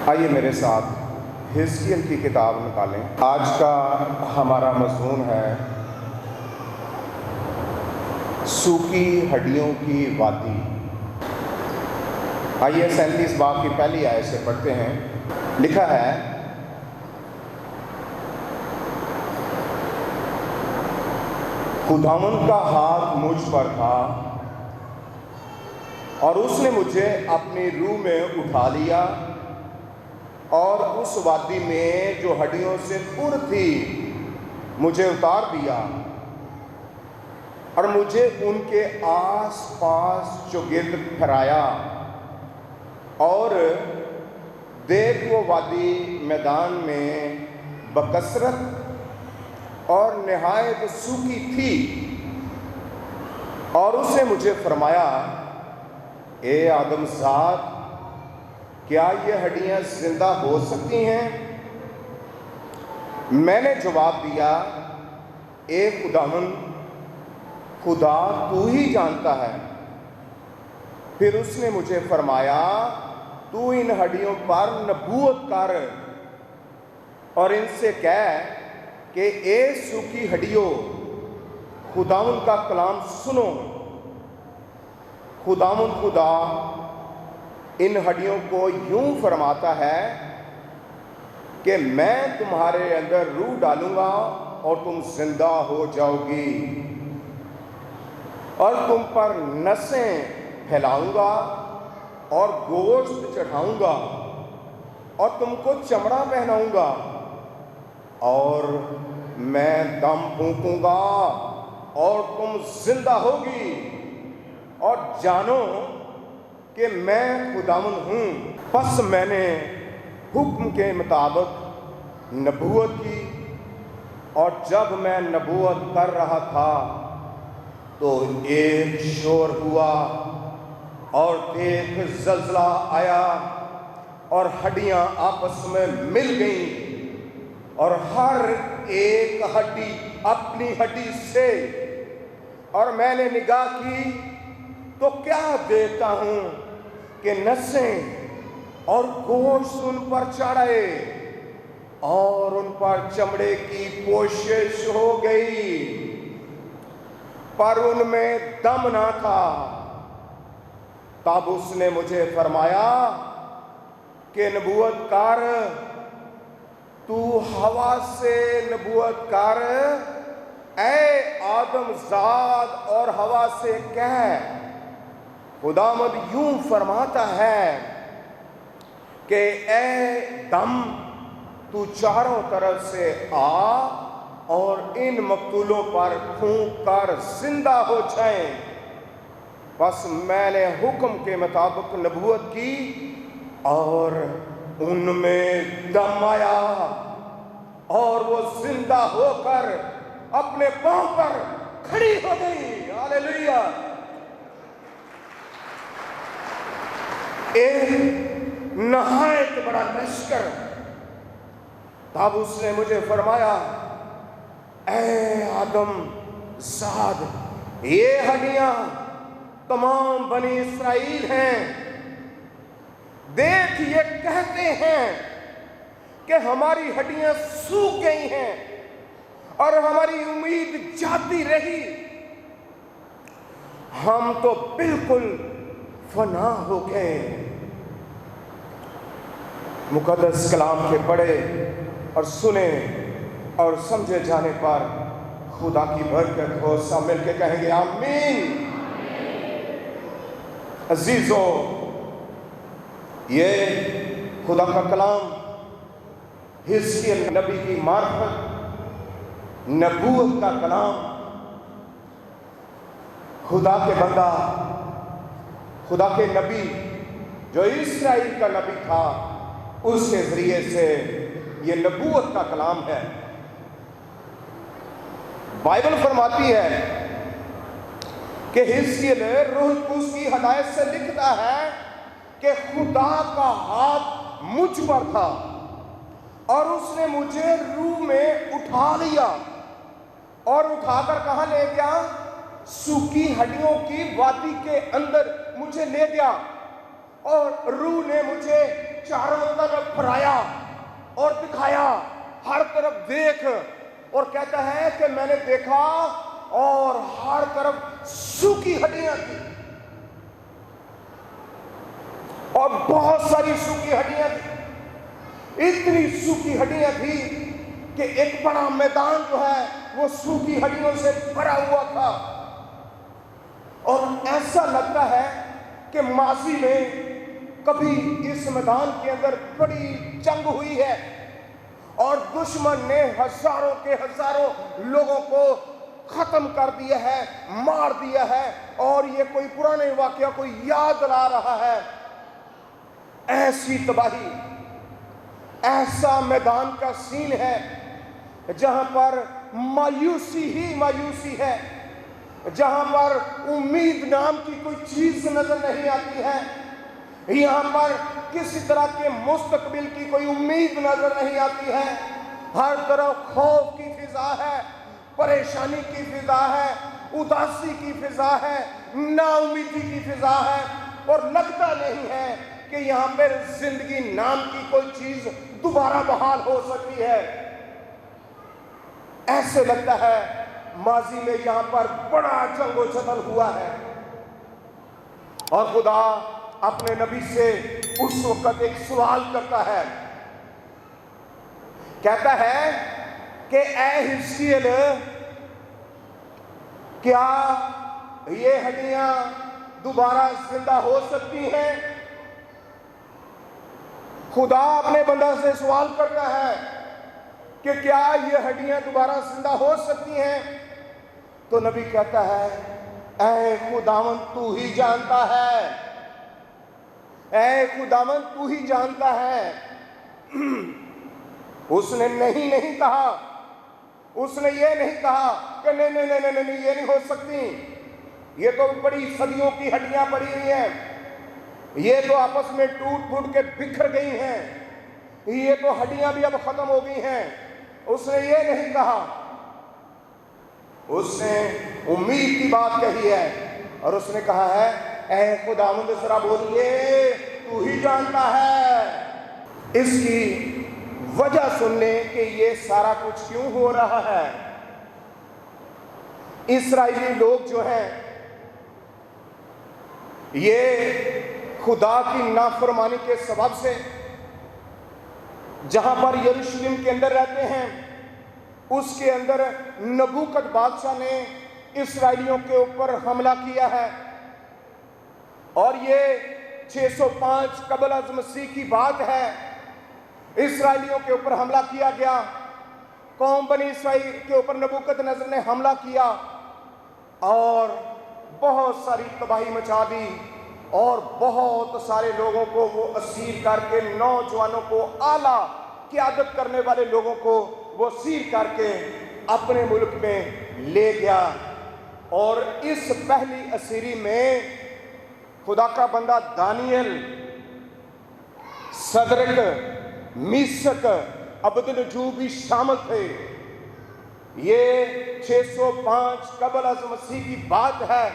آئیے میرے ساتھ حزقیل کی کتاب نکالیں۔ آج کا ہمارا مضمون ہے سوکھی ہڈیوں کی وادی۔ آئیے 37 باب کی پہلی آیت سے پڑھتے ہیں۔ لکھا ہے، خداوند کا ہاتھ مجھ پر تھا اور اس نے مجھے اپنی روح میں اٹھا لیا اور اس وادی میں جو ہڈیوں سے پر تھی مجھے اتار دیا، اور مجھے ان کے آس پاس چوگرد پھرایا، اور دیکھ وہ وادی میدان میں بکثرت اور نہایت سوکھی تھی، اور اس نے مجھے فرمایا، اے آدم ذات، کیا یہ ہڈیاں زندہ ہو سکتی ہیں؟ میں نے جواب دیا، اے خداوند، خدا تو ہی جانتا ہے۔ پھر اس نے مجھے فرمایا، تو ان ہڈیوں پر نبوت کر اور ان سے کہہ کہ اے سوکھی ہڈیوں، خداوند کا کلام سنو۔ خداوند خدا ان ہڈیوں کو یوں فرماتا ہے کہ میں تمہارے اندر روح ڈالوں گا اور تم زندہ ہو جاؤ گی، اور تم پر نسیں پھیلاؤں گا اور گوشت چڑھاؤں گا، اور تم کو چمڑا پہناؤں گا، اور میں دم پھونکوں گا اور تم زندہ ہوگی، اور جانو کہ میں خداوند ہوں۔ پس میں نے حکم کے مطابق نبوت کی، اور جب میں نبوت کر رہا تھا تو ایک شور ہوا، اور دیکھ زلزلہ آیا، اور ہڈیاں آپس میں مل گئیں، اور ہر ایک ہڈی اپنی ہڈی سے، اور میں نے نگاہ کی تو کیا دیکھتا ہوں کہ نسیں اور گوشت ان پر چڑھے، اور ان پر چمڑے کی پوشش ہو گئی، پر ان میں دم نہ تھا۔ تب اس نے مجھے فرمایا کہ نبوت کر، تو ہوا سے نبوت کر، اے آدم ذات، اور ہوا سے کہہ، خداوند یوں فرماتا ہے کہ اے دم، تو چاروں طرف سے آ اور ان مقتولوں پر پھونک کر زندہ ہو جائیں۔ بس میں نے حکم کے مطابق نبوت کی، اور ان میں دم آیا، اور وہ زندہ ہو کر اپنے پاؤں پر کھڑی ہو گئی۔ ہاللیلویا۔ ایک نہایت بڑا لشکر۔ تب اس نے مجھے فرمایا، اے آدم ذات، یہ ہڈیاں تمام بنی اسرائیل ہیں۔ دیکھ، یہ کہتے ہیں کہ ہماری ہڈیاں سوکھ گئی ہیں اور ہماری امید جاتی رہی، ہم تو بالکل فنا ہو گئے۔ مقدس کلام کے پڑھے اور سنے اور سمجھے جانے پر خدا کی برکت ہو۔ سب مل کے کہیں گے آمین۔ عزیزو، یہ خدا کا کلام حزقیل نبی کی معرفت، نبوت کا کلام، خدا کے بندہ، خدا کے نبی جو اسرائیل کا نبی تھا، اس کے ذریعے سے یہ نبوت کا کلام ہے۔ بائبل فرماتی ہے کہ حزقیل روح القدس کی ہدایت سے لکھتا ہے کہ خدا کا ہاتھ مجھ پر تھا اور اس نے مجھے روح میں اٹھا لیا، اور اٹھا کر کہاں لے گیا؟ سوکھی ہڈیوں کی وادی کے اندر مجھے لے گیا، اور روح نے مجھے چاروں طرف پھرایا اور دکھایا، ہر طرف دیکھ، اور کہتا ہے کہ میں نے دیکھا اور ہر طرف سوکھی ہڈیاں تھی، اور بہت ساری سوکھی ہڈیاں تھی، اتنی سوکھی ہڈیاں تھی کہ ایک بڑا میدان جو ہے وہ سوکھی ہڈیوں سے بھرا ہوا تھا۔ اور ایسا لگتا ہے کہ ماضی میں کبھی اس میدان کے اندر بڑی جنگ ہوئی ہے اور دشمن نے ہزاروں کے ہزاروں لوگوں کو ختم کر دیا ہے، مار دیا ہے، اور یہ کوئی پرانے واقعہ کو یاد دلا رہا ہے۔ ایسی تباہی، ایسا میدان کا سین ہے جہاں پر مایوسی ہی مایوسی ہے، جہاں پر امید نام کی کوئی چیز نظر نہیں آتی ہے، یہاں پر کسی طرح کے مستقبل کی کوئی امید نظر نہیں آتی ہے۔ ہر طرف خوف کی فضا ہے، پریشانی کی فضا ہے، اداسی کی فضا ہے، نا امیدی کی فضا ہے، اور لگتا نہیں ہے کہ یہاں پر زندگی نام کی کوئی چیز دوبارہ بحال ہو سکتی ہے۔ ایسے لگتا ہے ماضی میں یہاں پر بڑا جنگ و جدل ہوا ہے، اور خدا اپنے نبی سے اس وقت ایک سوال کرتا ہے، کہتا ہے کہ اے حزقیل، کیا یہ ہڈیاں دوبارہ زندہ ہو سکتی ہیں؟ خدا اپنے بندہ سے سوال کرتا ہے کہ کیا یہ ہڈیاں دوبارہ زندہ ہو سکتی ہیں؟ تو نبی کہتا ہے، اے خداوند تو ہی جانتا ہے، اے خداوند تو ہی جانتا ہے۔ اس نے نہیں کہا، اس نے یہ نہیں کہا کہ نہیں یہ نہیں ہو سکتی، یہ تو بڑی صدیوں کی ہڈیاں پڑی ہوئی ہیں، یہ تو آپس میں ٹوٹ پھوٹ کے بکھر گئی ہیں، یہ تو ہڈیاں بھی اب ختم ہو گئی ہیں۔ اس نے یہ نہیں کہا، اس نے امید کی بات کہی ہے، اور اس نے کہا ہے، اے خداوند ذرا بولیے، تو ہی جانتا ہے۔ اس کی وجہ سن لیں کہ یہ سارا کچھ کیوں ہو رہا ہے۔ اسرائیلی لوگ جو ہیں یہ خدا کی نافرمانی کے سبب سے جہاں پر یروشلم کے اندر رہتے ہیں، اس کے اندر نبوکد بادشاہ نے اسرائیلیوں کے اوپر حملہ کیا ہے، اور یہ 605 قبل از مسیح کی بات ہے۔ اسرائیلیوں کے اوپر حملہ کیا گیا، قوم بنی اسرائیل کے اوپر نبوکد نظر نے حملہ کیا اور بہت ساری تباہی مچا دی، اور بہت سارے لوگوں کو وہ اسیر کر کے، نوجوانوں کو، اعلیٰ قیادت کرنے والے لوگوں کو وہ اسیر کر کے اپنے ملک میں لے گیا۔ اور اس پہلی اسیری میں خدا کا بندہ دانیل، صدرک، میشک، عبدالنجو بھی شامل تھے۔ یہ 605 قبل از مسیح کی بات ہے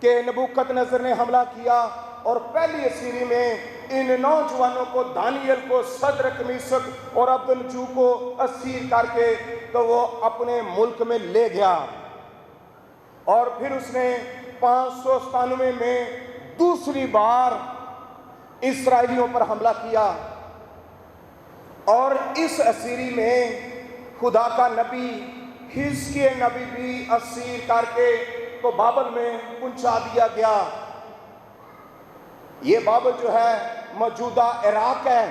کہ نبوکد نظر نے حملہ کیا، اور پہلی اسیری میں ان نوجوانوں کو، دانیل کو، صدرک، میشک اور عبدالنجو کو اسیر کر کے تو وہ اپنے ملک میں لے گیا۔ اور پھر اس نے 597 میں دوسری بار اسرائیلیوں پر حملہ کیا، اور اس اسیری میں خدا کا نبی حزقیل نبی بھی اسیر کر کے تو بابل میں پہنچا دیا گیا۔ یہ بابل جو ہے موجودہ عراق ہے،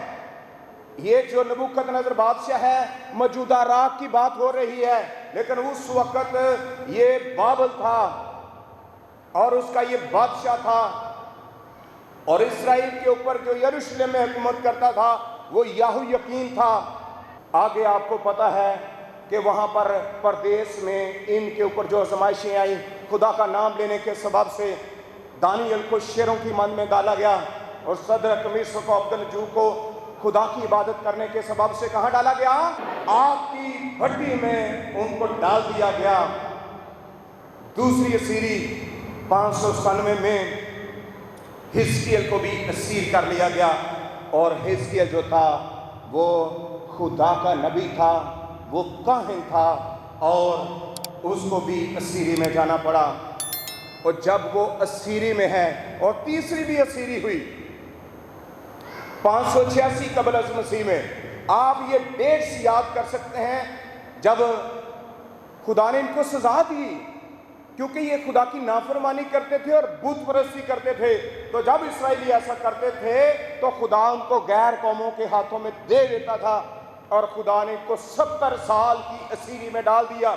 یہ جو نبوکد نظر بادشاہ ہے موجودہ عراق کی بات ہو رہی ہے، لیکن اس وقت یہ بابل تھا اور اس کا یہ بادشاہ تھا، اور اسرائیل کے اوپر جو یروشلم میں حکومت کرتا تھا وہ یاہو یقین تھا۔ آگے آپ کو پتا ہے کہ وہاں پر پردیس میں ان کے اوپر جو آزمائشیں آئیں، خدا کا نام لینے کے سبب سے دانیل کو شیروں کی من میں ڈالا گیا، اور صدرک، میشک و عبدالنجو کو خدا کی عبادت کرنے کے سبب سے کہاں ڈالا گیا؟ آگ کی بھٹی میں ان کو ڈال دیا گیا۔ دوسری اسیری 597 میں حزقیل کو بھی اسیر کر لیا گیا، اور حزقیل جو تھا وہ خدا کا نبی تھا، وہ کاہن تھا، اور اس کو بھی اسیری میں جانا پڑا۔ اور جب وہ اسیری میں ہے، اور تیسری بھی اسیری ہوئی 586 قبل از مسیح میں، آپ یہ ڈیٹس یاد کر سکتے ہیں جب خدا نے ان کو سزا دی، کیونکہ یہ خدا کی نافرمانی کرتے تھے اور بت پرستی کرتے تھے۔ تو جب اسرائیلی ایسا کرتے تھے تو خدا ان کو غیر قوموں کے ہاتھوں میں دے دیتا تھا، اور خدا نے ان کو 70 سال کی اسیری میں ڈال دیا۔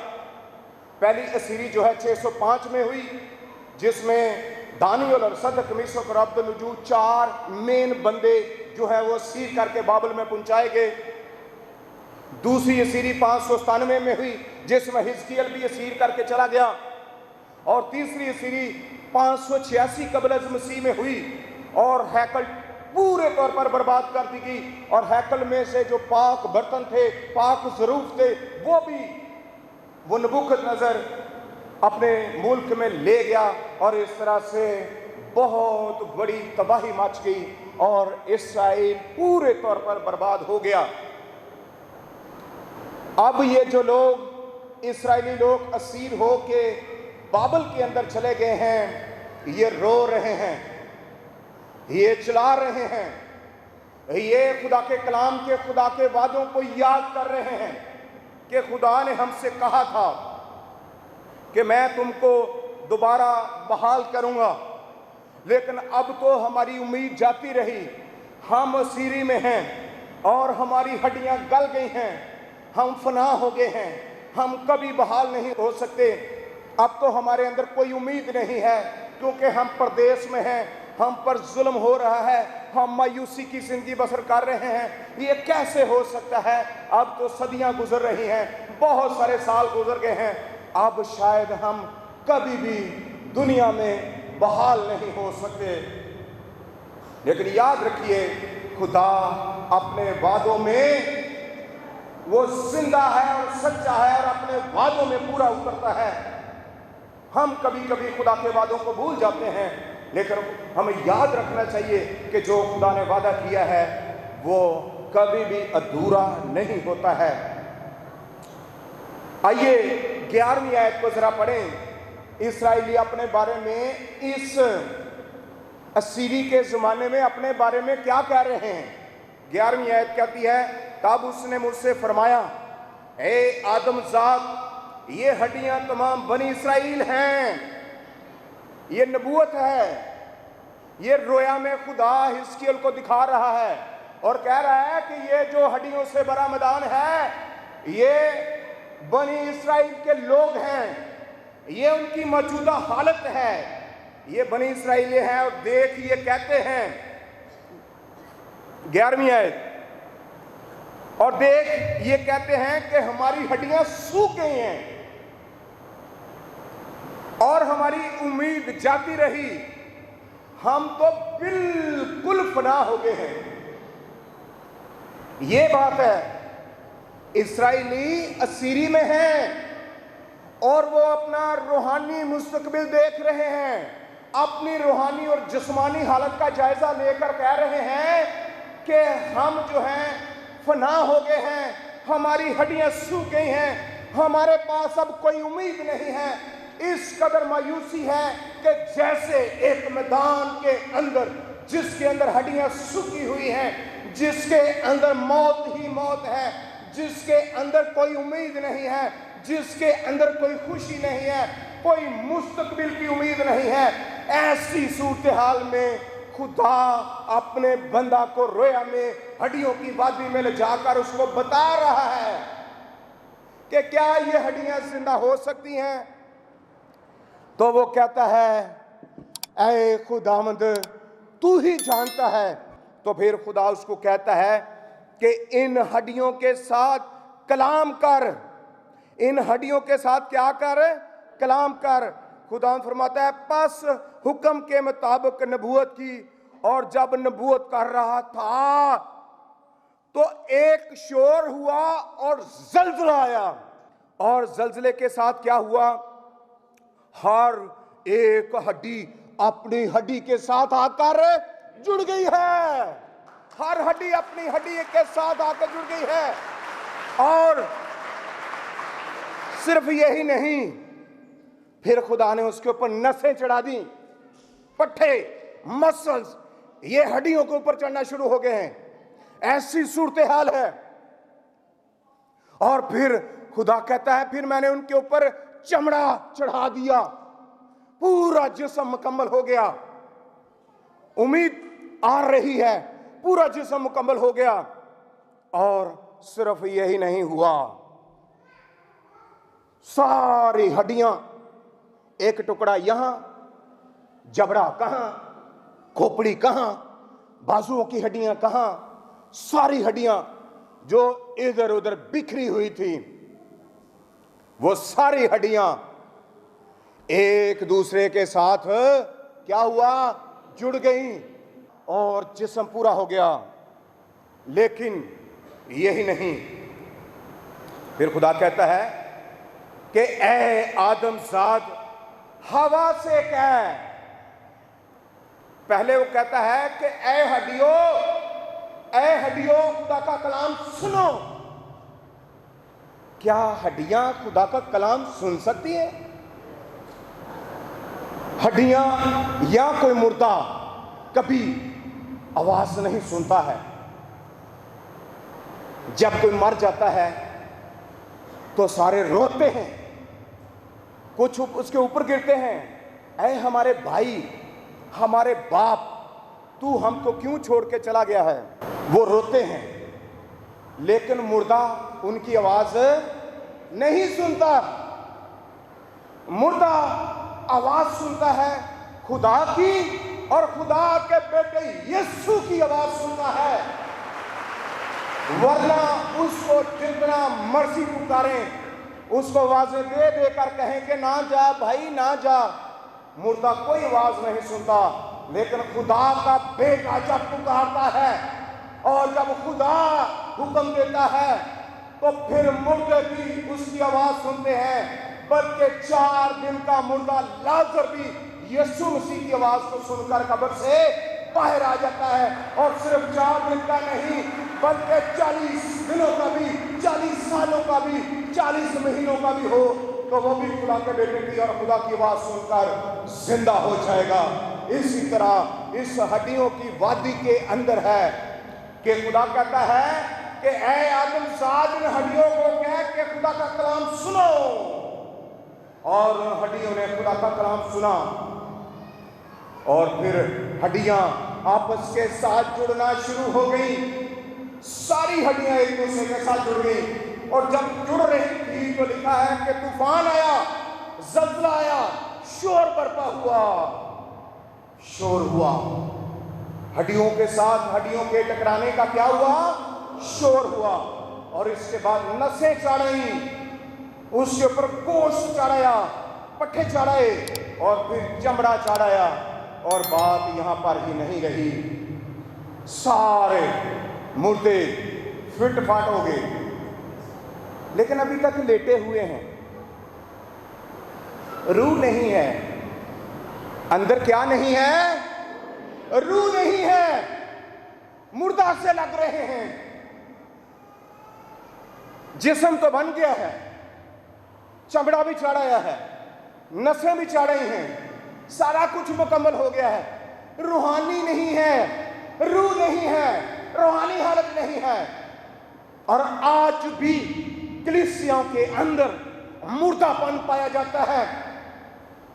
پہلی اسیری جو ہے 605 میں ہوئی، جس میں دانیال اور صدق میشک اور عبد الوجود 4 مین بندے جو ہے وہ اسیر کر کے بابل میں پہنچائے گئے۔ دوسری اسیری 597 میں ہوئی، جس میں حزقیل بھی اسیر کر کے چلا گیا۔ اور تیسری اسیری 586 قبل از مسیح میں ہوئی، اور ہیکل پورے طور پر برباد کر دی گئی، اور ہیکل میں سے جو پاک برتن تھے، پاک ظروف تھے، وہ نبوکت نظر اپنے ملک میں لے گیا، اور اس طرح سے بہت بڑی تباہی مچ گئی، اور اسرائیل پورے طور پر برباد ہو گیا۔ اب یہ جو لوگ اسرائیلی لوگ اسیر ہو کے بابل کے اندر چلے گئے ہیں، یہ رو رہے ہیں، یہ چلا رہے ہیں، یہ خدا کے کلام کے، خدا کے وعدوں کو یاد کر رہے ہیں کہ خدا نے ہم سے کہا تھا کہ میں تم کو دوبارہ بحال کروں گا، لیکن اب تو ہماری امید جاتی رہی، ہم اسیری میں ہیں اور ہماری ہڈیاں گل گئی ہیں، ہم فنا ہو گئے ہیں، ہم کبھی بحال نہیں ہو سکتے، اب تو ہمارے اندر کوئی امید نہیں ہے، کیونکہ ہم پردیس میں ہیں، ہم پر ظلم ہو رہا ہے، ہم مایوسی کی زندگی بسر کر رہے ہیں، یہ کیسے ہو سکتا ہے؟ اب تو صدیاں گزر رہی ہیں، بہت سارے سال گزر گئے ہیں، اب شاید ہم کبھی بھی دنیا میں بحال نہیں ہو سکتے۔ لیکن یاد رکھیے، خدا اپنے وعدوں میں وہ زندہ ہے اور سچا ہے، اور اپنے وعدوں میں پورا اترتا ہے۔ ہم کبھی کبھی خدا کے وعدوں کو بھول جاتے ہیں، لیکن ہمیں یاد رکھنا چاہیے کہ جو خدا نے وعدہ کیا ہے وہ کبھی بھی ادھورا نہیں ہوتا ہے۔ آئیے 11ویں آیت کو ذرا پڑھیں۔ اسرائیلی اپنے بارے میں اس اسیری کے زمانے میں اپنے بارے میں کیا کہہ رہے ہیں؟ 11ویں آیت کہتی ہے، تب اس نے مجھ سے فرمایا، اے آدم ذات، یہ ہڈیاں تمام بنی اسرائیل ہیں۔ یہ نبوت ہے، یہ رویا میں خدا حزقیل کو دکھا رہا ہے اور کہہ رہا ہے کہ یہ جو ہڈیوں سے برآمدان ہے، یہ بنی اسرائیل کے لوگ ہیں، یہ ان کی موجودہ حالت ہے، یہ بنی اسرائیلی ہیں، اور دیکھ یہ کہتے ہیں، 11ویں آیت، اور دیکھ یہ کہتے ہیں کہ ہماری ہڈیاں سوکھ گئی ہیں اور ہماری امید جاتی رہی، ہم تو بالکل فنا ہو گئے ہیں۔ یہ بات ہے، اسرائیلی اسیری میں ہیں اور وہ اپنا روحانی مستقبل دیکھ رہے ہیں، اپنی روحانی اور جسمانی حالت کا جائزہ لے کر کہہ رہے ہیں کہ ہم جو ہیں فنا ہو گئے ہیں، ہماری ہڈیاں سوکھ گئی ہیں، ہمارے پاس اب کوئی امید نہیں ہے۔ اس قدر مایوسی ہے کہ جیسے ایک میدان کے اندر، جس کے اندر ہڈیاں سوکھی ہوئی ہیں، جس کے اندر موت ہی موت ہے، جس کے اندر کوئی امید نہیں ہے، جس کے اندر کوئی خوشی نہیں ہے، کوئی مستقبل کی امید نہیں ہے، ایسی صورتحال میں خدا اپنے بندہ کو رویا میں ہڈیوں کی وادی میں لے جا کر اس کو بتا رہا ہے کہ کیا یہ ہڈیاں زندہ ہو سکتی ہیں؟ تو وہ کہتا ہے، اے خداوند تو ہی جانتا ہے۔ تو پھر خدا اس کو کہتا ہے کہ ان ہڈیوں کے ساتھ کلام کر، ان ہڈیوں کے ساتھ کیا کر؟ کلام کر۔ خدا فرماتا ہے، پس حکم کے مطابق نبوت کی، اور جب نبوت کر رہا تھا تو ایک شور ہوا اور زلزلہ آیا، اور زلزلے کے ساتھ کیا ہوا؟ ہر ایک ہڈی اپنی ہڈی کے ساتھ آ کر جڑ گئی ہے۔ ہر ہڈی اپنی ہڈی کے ساتھ آ کے جڑ گئی ہے. اور صرف یہی نہیں، پھر خدا نے اس کے اوپر نسیں چڑھا دی، پٹھے، مسلز، یہ ہڈیوں کے اوپر چڑھنا شروع ہو گئے ہیں. ایسی صورتحال ہے. اور پھر خدا کہتا ہے پھر میں نے ان کے اوپر چمڑا چڑھا دیا، پورا جسم مکمل ہو گیا. امید آ رہی ہے، پورا جسم مکمل ہو گیا. اور صرف یہی نہیں ہوا، ساری ہڈیاں، ایک ٹکڑا یہاں، جبڑا کہاں، کھوپڑی کہاں، بازوؤں کی ہڈیاں کہاں، ساری ہڈیاں جو ادھر ادھر بکھری ہوئی تھی، وہ ساری ہڈیاں ایک دوسرے کے ساتھ کیا ہوا؟ جڑ گئیں اور جسم پورا ہو گیا. لیکن یہی نہیں، پھر خدا کہتا ہے کہ اے آدم زاد ہوا سے کہہ. پہلے وہ کہتا ہے کہ اے ہڈیوں خدا کا کلام سنو. کیا ہڈیاں خدا کا کلام سن سکتی ہیں؟ ہڈیاں یا کوئی مردہ کبھی آواز نہیں سنتا ہے. جب کوئی مر جاتا ہے تو سارے روتے ہیں، کچھ اس کے اوپر گرتے ہیں، اے ہمارے بھائی، ہمارے باپ، تو ہم کو کیوں چھوڑ کے چلا گیا ہے؟ وہ روتے ہیں. لیکن مردہ ان کی آواز نہیں سنتا. مردہ آواز سنتا ہے خدا کی، اور خدا کے بیٹے یسوع کی آواز سنتا ہے. ورنہ اس کو جتنا مرضی پکاریں، اس کو آوازیں دے دے کر کہیں کہ نہ جا بھائی نہ جا، مردہ کوئی آواز نہیں سنتا. لیکن خدا کا بیٹا جب پکارتا ہے اور جب خدا حکم دیتا ہے تو پھر مردے بھی اس کی آواز سنتے ہیں. بلکہ 4 دن کا مردہ لازر بھی یسوع مسیح کی آواز کو سن کر قبر سے باہر آ جاتا ہے. اور صرف 4 دن کا نہیں بلکہ 40 دنوں کا بھی، 40 سالوں کا بھی، 40 مہینوں کا بھی ہو تو وہ بھی خدا کے بیٹے کی اور خدا کی آواز سن کر زندہ ہو جائے گا. اسی طرح اس ہڈیوں کی وادی کے اندر ہے کہ خدا کہتا ہے کہ اے آدم زاد ان ہڈیوں کو کہہ کہ خدا کا کلام سنو. اور ان ہڈیوں نے خدا کا کلام سنا، اور پھر ہڈیاں آپس کے ساتھ جڑنا شروع ہو گئیں. ساری ہڈیاں ایک دوسرے کے ساتھ جڑ گئیں، اور جب جڑ رہی تھی تو لکھا ہے کہ طوفان آیا، زلزلہ آیا، شور برپا ہوا. شور ہوا ہڈیوں کے ساتھ، ہڈیوں کے ٹکرانے کا کیا ہوا؟ شور ہوا. اور اس کے بعد نسیں چڑھائیں، اس کے اوپر گوشت چڑھایا، پٹھے چڑھائے، اور پھر چمڑا چڑھایا. اور بات یہاں پر ہی نہیں رہی، سارے مردے فٹ فاٹ ہو گئے. لیکن ابھی تک لیٹے ہوئے ہیں، روح نہیں ہے. اندر کیا نہیں ہے؟ روح نہیں ہے. مردہ سے لگ رہے ہیں. جسم تو بن گیا ہے، چمڑا بھی چڑھایا ہے، نسیں بھی چڑھائی ہیں، سارا کچھ مکمل ہو گیا ہے. روحانی نہیں ہے، روح نہیں ہے، روحانی حالت نہیں ہے. اور آج بھی کلیسیوں کے اندر مردہ پن پایا جاتا ہے،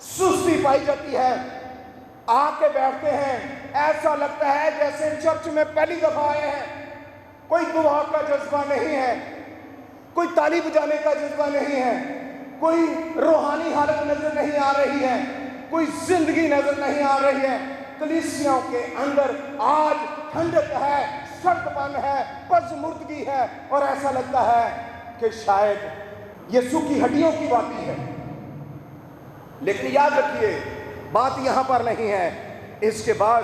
سستی پائی جاتی ہے. آ کے بیٹھتے ہیں، ایسا لگتا ہے جیسے چرچ میں پہلی دفعہ آئے ہیں. کوئی دعا کا جذبہ نہیں ہے، کوئی تالی بجانے کا جذبہ نہیں ہے، کوئی روحانی حالت نظر نہیں آ رہی ہے، کوئی زندگی نظر نہیں آ رہی ہے. کلیسیوں کے اندر آج ٹھنڈک ہے، سرد پن ہے، پژمردگی ہے، اور ایسا لگتا ہے کہ شاید یسوع کی ہڈیوں کی باتیں ہے. لیکن یاد رکھیے بات یہاں پر نہیں ہے. اس کے بعد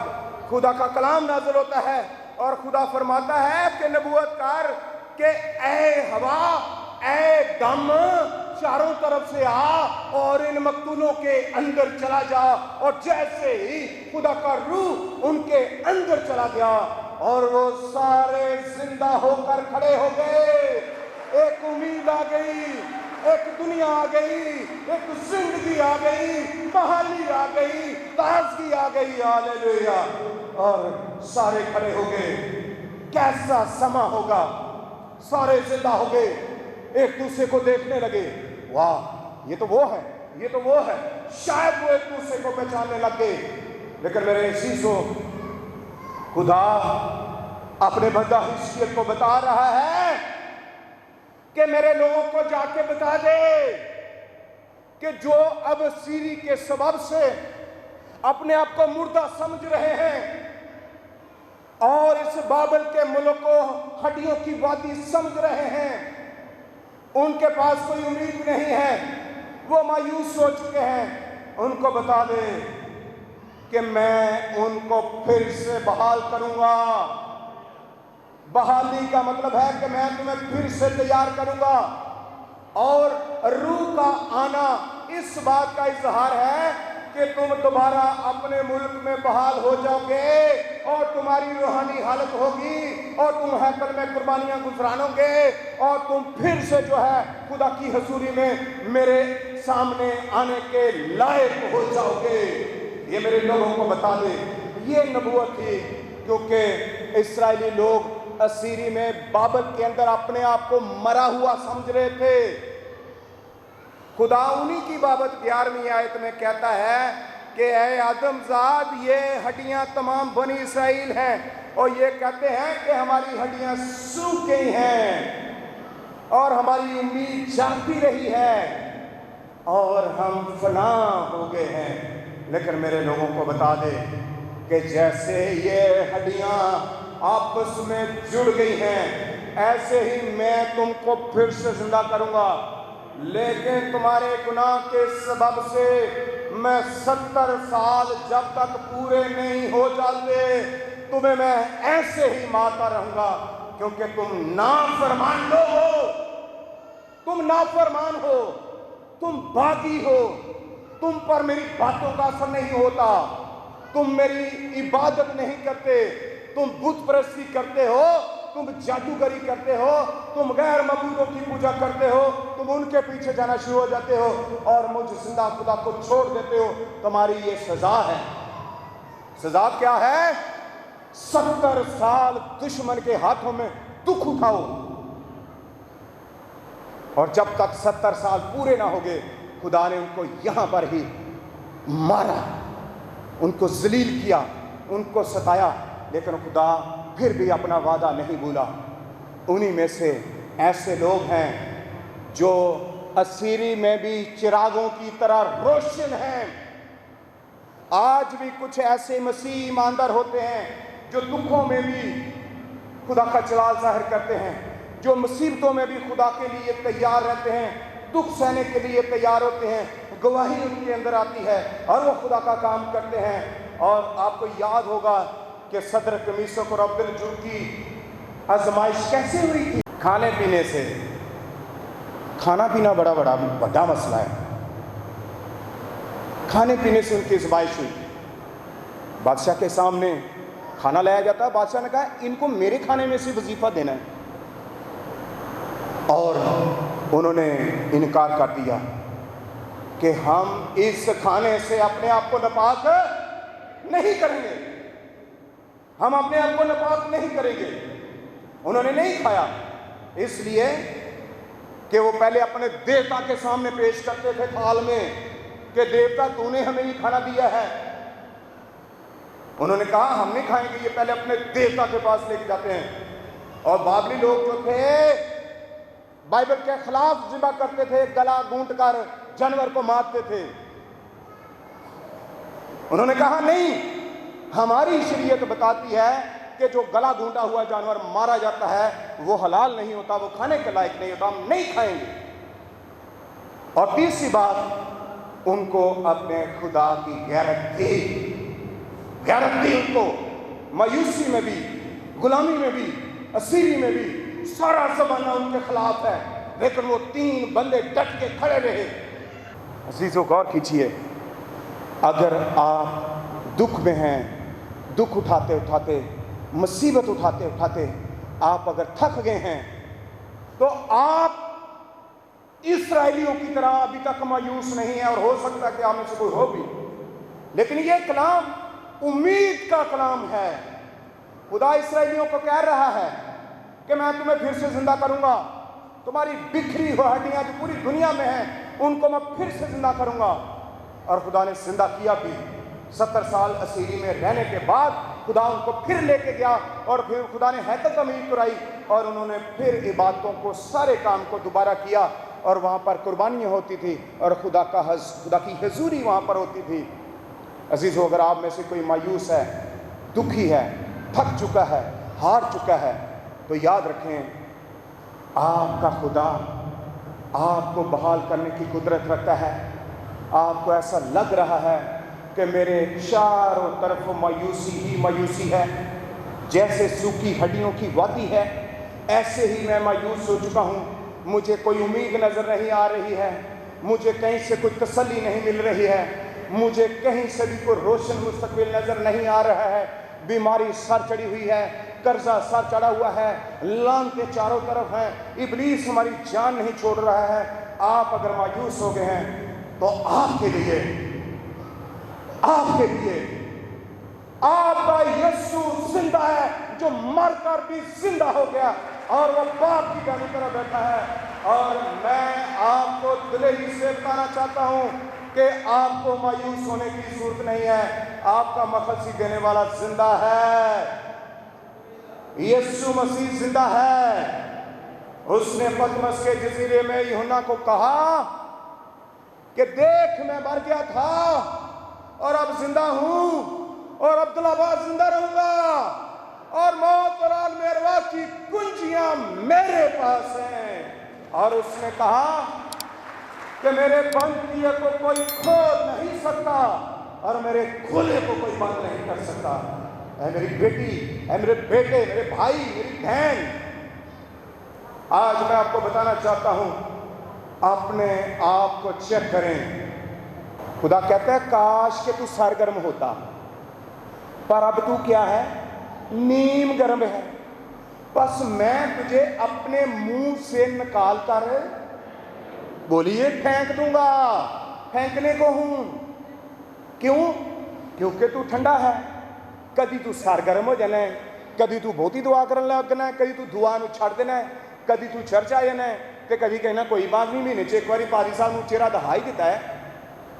خدا کا کلام نازل ہوتا ہے اور خدا فرماتا ہے کہ نبوت کر کہ اے ہوا، اے دم، چاروں طرف سے آ اور ان مقتولوں کے اندر چلا جا. اور جیسے ہی خدا کا روح ان کے اندر چلا گیا اور وہ سارے زندہ ہو کر کھڑے ہو گئے. ایک امید آ گئی, ایک دنیا آ گئی, ایک زندگی آ گئی, بحالی آ گئی, تازگی آ گئی. ہاللیلویا. اور سارے کھڑے ہو گئے. کیسا سما ہوگا. سارے زندہ ہو گئے, ایک دوسرے کو دیکھنے لگے. واہ, یہ تو وہ ہے, یہ تو وہ ہے. شاید وہ ایک دوسرے کو پہچاننے لگ گئے. لیکن میرے عزیزو, خدا اپنے بندہ حزقیل کو بتا رہا ہے کہ میرے لوگوں کو جا کے بتا دے کہ جو اب اسیری کے سبب سے اپنے آپ کو مردہ سمجھ رہے ہیں اور اس بابل کے ملک کو ہڈیوں کی وادی سمجھ رہے ہیں, ان کے پاس کوئی امید نہیں ہے, وہ مایوس ہو چکے ہیں, ان کو بتا دے کہ میں ان کو پھر سے بحال کروں گا. بحالی کا مطلب ہے کہ میں تمہیں پھر سے تیار کروں گا. اور روح کا آنا اس بات کا اظہار ہے کہ تم دوبارہ اپنے ملک میں بحال ہو جاؤ گے اور تمہاری روحانی حالت ہوگی اور تم ہیکل میں قربانیاں گزرانو گے اور تم پھر سے جو ہے خدا کی حضوری میں میرے سامنے آنے کے لائق ہو جاؤ گے. یہ میرے لوگوں کو بتا دے. یہ نبوت تھی کیونکہ اسرائیلی لوگ اسیری میں بابل کے اندر اپنے آپ کو مرا ہوا سمجھ رہے تھے. خدا انہی کی بابت 11ویں آیت میں کہتا ہے کہ اے آدم زاد, یہ ہڈیاں تمام بنی اسرائیل ہیں اور یہ کہتے ہیں کہ ہماری ہڈیاں سوکھ گئی ہیں اور ہماری امید جاتی رہی ہے اور ہم فنا ہو گئے ہیں. لیکن میرے لوگوں کو بتا دے کہ جیسے یہ ہڈیاں آپس میں جڑ گئی ہیں ایسے ہی میں تم کو پھر سے زندہ کروں گا. لیکن تمہارے گناہ کے سبب سے میں 70 سال جب تک پورے نہیں ہو جاتے تمہیں میں ایسے ہی مارتا رہوں گا, کیونکہ تم نافرمان لوگ ہو, تم نافرمان ہو, تم باغی ہو, تم پر میری باتوں کا اثر نہیں ہوتا, تم میری عبادت نہیں کرتے, تم بت پرستی کرتے ہو, تم جادوگری کرتے ہو, تم غیر معبودوں کی پوجا کرتے ہو, تم ان کے پیچھے جانا شروع ہو جاتے ہو اور مجھ زندہ خدا کو چھوڑ دیتے ہو. تمہاری یہ سزا ہے. سزا کیا ہے؟ 70 سال دشمن کے ہاتھوں میں دکھ اٹھاؤ اور جب تک 70 سال پورے نہ ہو گئے خدا نے ان کو یہاں پر ہی مارا, ان کو ذلیل کیا, ان کو ستایا. لیکن خدا پھر بھی اپنا وعدہ نہیں بھولا. انہی میں سے ایسے لوگ ہیں جو اسیری میں بھی چراغوں کی طرح روشن ہیں. آج بھی کچھ ایسے مسیح ایماندار ہوتے ہیں جو دکھوں میں بھی خدا کا جلال ظاہر کرتے ہیں, جو مصیبتوں میں بھی خدا کے لیے تیار رہتے ہیں, دکھ سہنے کے لیے تیار ہوتے ہیں, گواہی ان کے اندر آتی ہے اور وہ خدا کا کام کرتے ہیں. اور آپ کو یاد ہوگا کہ صدر میثاق اور عبدالجو کی آزمائش کیسے ہوئی تھی؟ کھانے پینے سے. کھانا پینا بڑا مسئلہ ہے. کھانے پینے سے ان کی آزمائش ہوئی. بادشاہ کے سامنے کھانا لایا جاتا, بادشاہ نے کہا ان کو میرے کھانے میں سے وظیفہ دینا ہے, اور انہوں نے انکار کر دیا کہ ہم اس کھانے سے اپنے آپ کو ناپاک نہیں کریں گے, ہم اپنے آپ کو ناپاک نہیں کریں گے. انہوں نے نہیں کھایا اس لیے کہ وہ پہلے اپنے دیوتا کے سامنے پیش کرتے تھے تھال میں کہ دیوتا تو نے ہمیں یہ کھانا دیا ہے. انہوں نے کہا ہم نہیں کھائیں گے, یہ پہلے اپنے دیوتا کے پاس لے کے جاتے ہیں. اور بابلی لوگ جو تھے بائبل کے خلاف ذبح کرتے تھے, گلا گونٹ کر جانور کو مارتے تھے. انہوں نے کہا نہیں, ہماری شریعت بتاتی ہے کہ جو گلا گونٹا ہوا جانور مارا جاتا ہے وہ حلال نہیں ہوتا, وہ کھانے کے لائق نہیں ہوتا, ہم نہیں کھائیں گے. اور تیسری بات, ان کو اپنے خدا کی غیرت تھی ان کو. مایوسی میں بھی, غلامی میں بھی, اسیری میں بھی سارا زمانہ ان کے خلاف ہے, لیکن وہ 3 بندے ڈٹ کے کھڑے رہے. عزیزو غور کیجیے, اگر آپ دکھ میں ہیں, دکھ اٹھاتے اٹھاتے مصیبت اٹھاتے اٹھاتے آپ اگر تھک گئے ہیں تو آپ اسرائیلیوں کی طرح ابھی تک مایوس نہیں ہیں، اور ہو سکتا ہے کہ آپ میں سے کوئی ہو بھی، لیکن یہ کلام امید کا کلام ہے۔ خدا اسرائیلیوں کو کہہ رہا ہے کہ میں تمہیں پھر سے زندہ کروں گا، تمہاری بکھری ہوئی ہڈیاں جو پوری دنیا میں ہیں ان کو میں پھر سے زندہ کروں گا۔ اور خدا نے زندہ کیا بھی۔ 70 سال اسیری میں رہنے کے بعد خدا ان کو پھر لے کے گیا، اور پھر خدا نے ہیکل تعمیر کرائی، اور انہوں نے پھر عبادتوں کو، سارے کام کو دوبارہ کیا، اور وہاں پر قربانیاں ہوتی تھی، اور خدا کی حضوری وہاں پر ہوتی تھی۔ عزیزو، اگر آپ میں سے کوئی مایوس ہے، دکھی ہے، تھک چکا ہے، ہار چکا ہے، تو یاد رکھیں آپ کا خدا آپ کو بحال کرنے کی قدرت رکھتا ہے۔ آپ کو ایسا لگ رہا ہے کہ میرے چاروں طرف مایوسی ہی مایوسی ہے، جیسے سوکھی ہڈیوں کی وادی ہے، ایسے ہی میں مایوس ہو چکا ہوں، مجھے کوئی امید نظر نہیں آ رہی ہے، مجھے کہیں سے کوئی تسلی نہیں مل رہی ہے، مجھے کہیں سے بھی کوئی روشن مستقبل نظر نہیں آ رہا ہے۔ بیماری سر چڑھی ہوئی ہے، قرضہ سر چڑھا ہوا ہے، لعنتیں چاروں طرف ہیں، ابلیس ہماری جان نہیں چھوڑ رہا ہے۔ آپ اگر مایوس ہو گئے ہیں تو آپ کے لیے آپ کا یسوع زندہ ہے، جو مر کر بھی زندہ ہو گیا، اور وہ باپ کی دائیں طرف بیٹھا ہے۔ اور میں آپ کو دلیری سے بتانا چاہتا ہوں کہ آپ کو مایوس ہونے کی ضرورت نہیں ہے، آپ کا مخلصی دینے والا زندہ ہے، یسوع مسیح زندہ ہے۔ اس نے پتمس کے جزیرے میں یوحنا کو کہا کہ دیکھ میں مر گیا تھا اور اب زندہ ہوں، اور عبدالآباد زندہ رہوں گا، اور موت اور عالم ارواح کی کنجیاں میرے پاس ہیں۔ اور اس نے کہا کہ میرے بند کیے کو کوئی کھول نہیں سکتا، اور میرے کھولے کو کوئی بند نہیں کر سکتا۔ اے میری بیٹی، اے میرے بیٹے، میرے بھائی، میری بہن، آج میں آپ کو بتانا چاہتا ہوں، اپنے آپ کو چیک کریں۔ خدا کہتا ہے کاش کہ تو سرگرم ہوتا، پر اب تو کیا ہے؟ نیم گرم ہے۔ بس میں تجھے اپنے منہ سے نکال کر بولیے پھینک دوں گا، پھینکنے کو ہوں۔ کیوں؟ کیونکہ تو ٹھنڈا ہے۔ کدی تو سرگرم ہو جانا ہے، کدی تو بہتی دعا کرنے لگنا ہے، کدی تو دعا نو چھڑ دینا ہے، کدی تو چرچ آ جانا ہے، کہ کدی کہنا کوئی بات نہیں، مہینے چ ایک باری پادری صاحب نو چہرہ دکھا ہی دیتا ہے،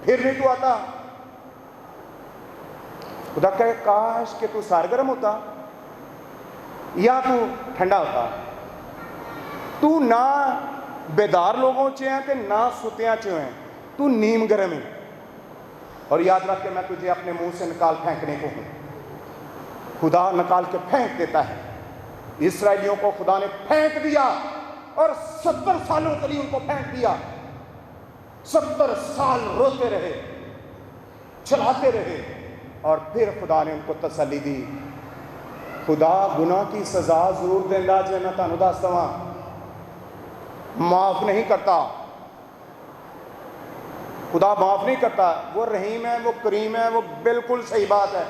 پھر نہیں تو آتا۔ خدا کہے کاش کہ تو سرگرم ہوتا یا تو ٹھنڈا ہوتا۔ تو نہ بیدار لوگوں چ ہیں تے نہ ستیاں چ ہیں، تو نیم گرم ہے۔ اور یاد رکھ کے میں تجھے اپنے منہ سے نکال پھینکنے کو ہوں۔ خدا نکال کے پھینک دیتا ہے۔ اسرائیلیوں کو خدا نے پھینک دیا، اور 70 سالوں کے لیے ان کو پھینک دیا۔ 70 سال روتے رہے، چلاتے رہے، اور پھر خدا نے ان کو تسلی دی۔ خدا گناہ کی سزا ضرور دیندا، جے میں تانوں دس دواں، معاف نہیں کرتا۔ خدا معاف نہیں کرتا، وہ رحیم ہے، وہ کریم ہے، وہ بالکل صحیح بات ہے۔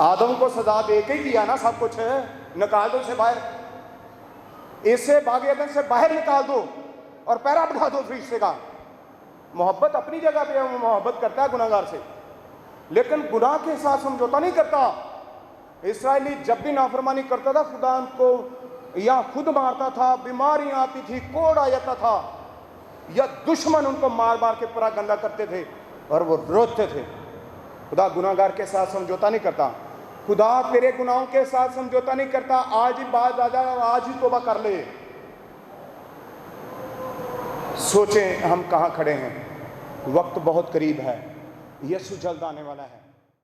آدم کو سزا دے کے ہی دیا نا سب کچھ، نکال دو اسے باہر، اسے باغ عدن سے باہر نکال دو اور پیرا بٹھا دو فرشتے کا۔ محبت اپنی جگہ پہ ہے، وہ محبت کرتا ہے گناہ گار سے، لیکن گناہ کے ساتھ سمجھوتا نہیں کرتا۔ اسرائیلی جب بھی نافرمانی کرتا تھا، خدا ان کو یا خود مارتا تھا، بیماریاں آتی تھی، کوڑ آ جاتا تھا، یا دشمن ان کو مار مار کے پورا گندا کرتے تھے اور وہ روتے تھے۔ خدا گناہ گار کے ساتھ سمجھوتا نہیں کرتا۔ خدا تیرے گناہوں کے ساتھ سمجھوتا نہیں کرتا۔ آج ہی باز آ جا اور آج ہی توبہ کر لے۔ سوچیں ہم کہاں کھڑے ہیں، وقت بہت قریب ہے، یسوع جلد آنے والا ہے۔